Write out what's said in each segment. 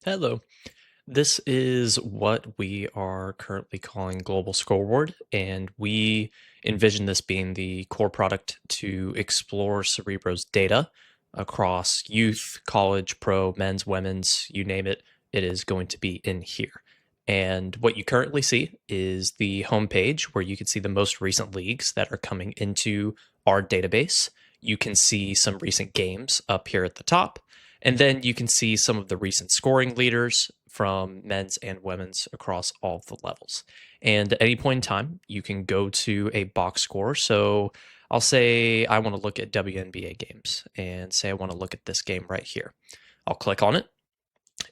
Hello. This is what we are currently calling Global Scoreboard, and we envision this being the core product to explore Cerebro's data across youth, college, pro, men's, women's, you name it, it is going to be in here. And what you currently see is the homepage where you can see the most recent leagues that are coming into our database. You can see some recent games up here at the top. And then you can see some of the recent scoring leaders from men's and women's across all of the levels. And at any point in time, you can go to a box score. So I'll say I want to look at WNBA games and say I want to look at this game right here. I'll click on it.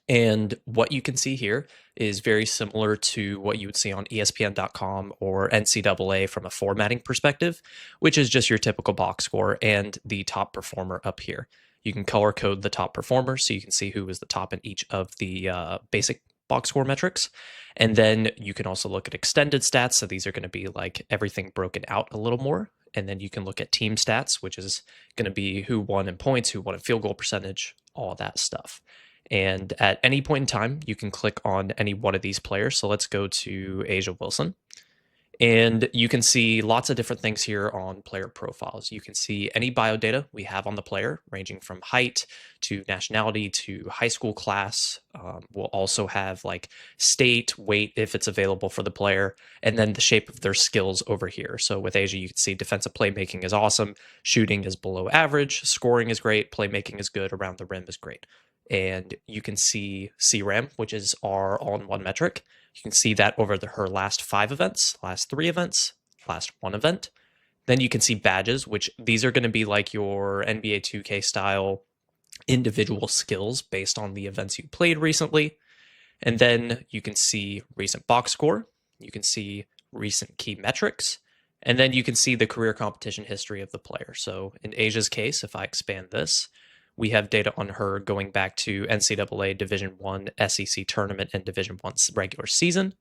And what you can see here is very similar to what you would see on ESPN.com or NCAA from a formatting perspective, which is just your typical box score and the top performer up here. You can color code the top performer so you can see who was the top in each of the basic box score metrics. And then you can also look at extended stats. So these are going to be like everything broken out a little more. And then you can look at team stats, which is going to be who won in points, who won in field goal percentage, all that stuff. And at any point in time, you can click on any one of these players. So let's go to Asia Wilson. And you can see lots of different things here on player profiles. You can see any biodata we have on the player, ranging from height to nationality to high school class. We'll also have like state, weight, if it's available for the player, and then the shape of their skills over here. So with Asia, you can see defensive playmaking is awesome, shooting is below average, scoring is great, playmaking is good, around the rim is great. And you can see CRAM, which is our all-in-one metric. You can see that over her last 5 events, last 3 events, last 1 event. Then you can see badges, which these are going to be like your NBA 2K style individual skills based on the events you played recently. And then you can see recent box score. You can see recent key metrics. And then you can see the career competition history of the player. So in Asia's case, if I expand this, we have data on her going back to NCAA Division I, SEC tournament, and Division I regular season.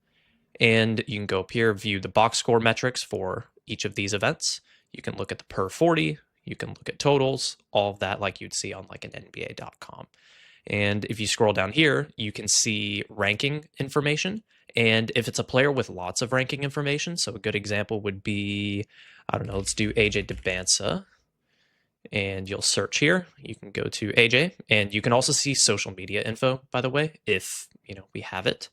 And you can go up here, view the box score metrics for each of these events. You can look at the per 40. You can look at totals, all of that like you'd see on like an NBA.com. And if you scroll down here, you can see ranking information. And if it's a player with lots of ranking information, so a good example would be, I don't know, let's do AJ DeBansa. And you'll search here. You can go to AJ, and you can also see social media info, by the way, if we have it.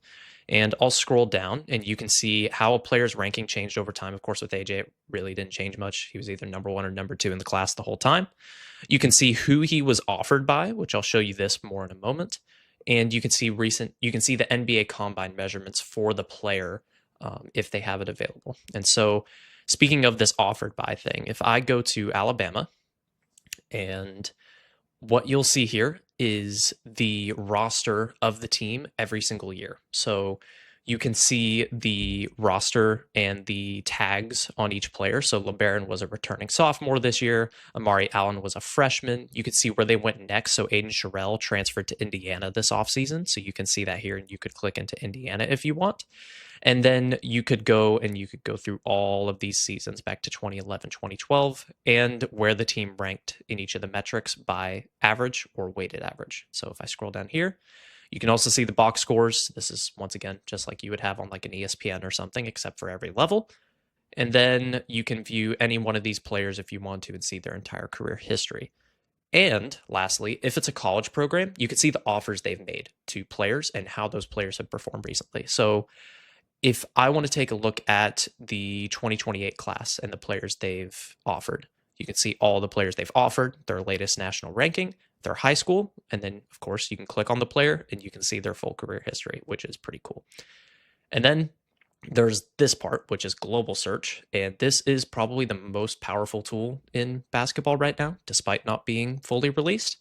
And I'll scroll down, and you can see how a player's ranking changed over time. Of course, with AJ, it really didn't change much. He was either number 1 or number 2 in the class the whole time. You can see who he was offered by, which I'll show you this more in a moment. And you can see the NBA Combine measurements for the player if they have it available. And so, speaking of this offered by thing, if I go to Alabama, and what you'll see here is the roster of the team every single year. So you can see the roster and the tags on each player. So LeBaron was a returning sophomore this year. Amari Allen was a freshman. You can see where they went next. So Aiden Sherrill transferred to Indiana this offseason. So you can see that here, and you could click into Indiana if you want. And then you could go through all of these seasons back to 2011, 2012, and where the team ranked in each of the metrics by average or weighted average. So if I scroll down here, you can also see the box scores. This is, once again, just like you would have on like an ESPN or something, except for every level. And then you can view any one of these players if you want to and see their entire career history. And lastly, if it's a college program, you can see the offers they've made to players and how those players have performed recently. So if I want to take a look at the 2028 class and the players they've offered, you can see all the players they've offered, their latest national ranking, their high school, and then, of course, you can click on the player and you can see their full career history, which is pretty cool. And then there's this part, which is global search, and this is probably the most powerful tool in basketball right now, despite not being fully released.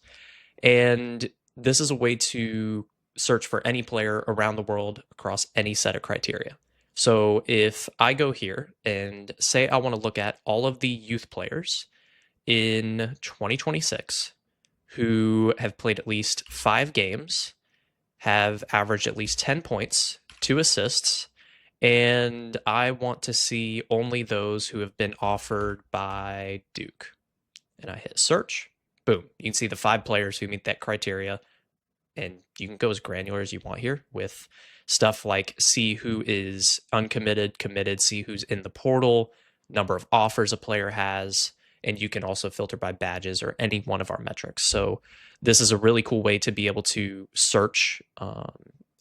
And this is a way to search for any player around the world across any set of criteria. So if I go here and say I want to look at all of the youth players in 2026 who have played at least 5 games, have averaged at least 10 points, 2 assists, and I want to see only those who have been offered by Duke. And I hit search. Boom. You can see the 5 players who meet that criteria and you can go as granular as you want here with stuff like see who is uncommitted, committed, see who's in the portal, number of offers a player has, and you can also filter by badges or any one of our metrics. So this is a really cool way to be able to search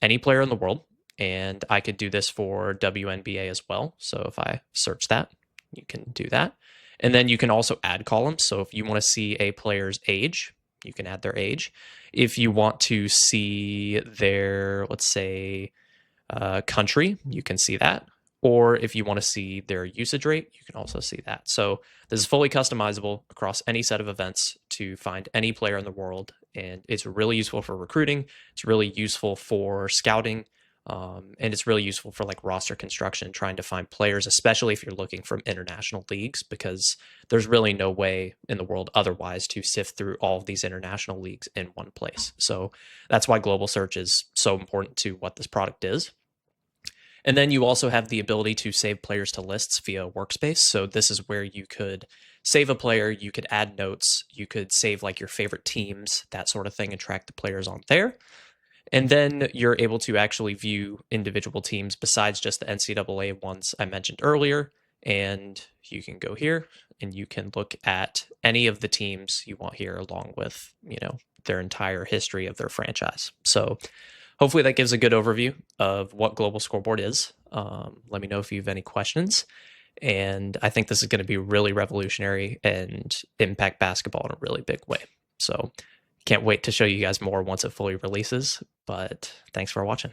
any player in the world. And I could do this for WNBA as well. So if I search that, you can do that. And then you can also add columns. So if you want to see a player's age, you can add their age. If you want to see their, let's say, country, you can see that. Or if you want to see their usage rate, you can also see that. So this is fully customizable across any set of events to find any player in the world. And it's really useful for recruiting. It's really useful for scouting. And it's really useful for like roster construction, trying to find players, especially if you're looking from international leagues, because there's really no way in the world otherwise to sift through all of these international leagues in one place. So that's why global search is so important to what this product is. And then you also have the ability to save players to lists via Workspace. So this is where you could save a player, you could add notes, you could save like your favorite teams, that sort of thing, and track the players on there. And then you're able to actually view individual teams besides just the NCAA ones I mentioned earlier. And you can go here and you can look at any of the teams you want here along with, their entire history of their franchise. So hopefully that gives a good overview of what Global Scoreboard is. Let me know if you have any questions. And I think this is going to be really revolutionary and impact basketball in a really big way. So can't wait to show you guys more once it fully releases, but thanks for watching.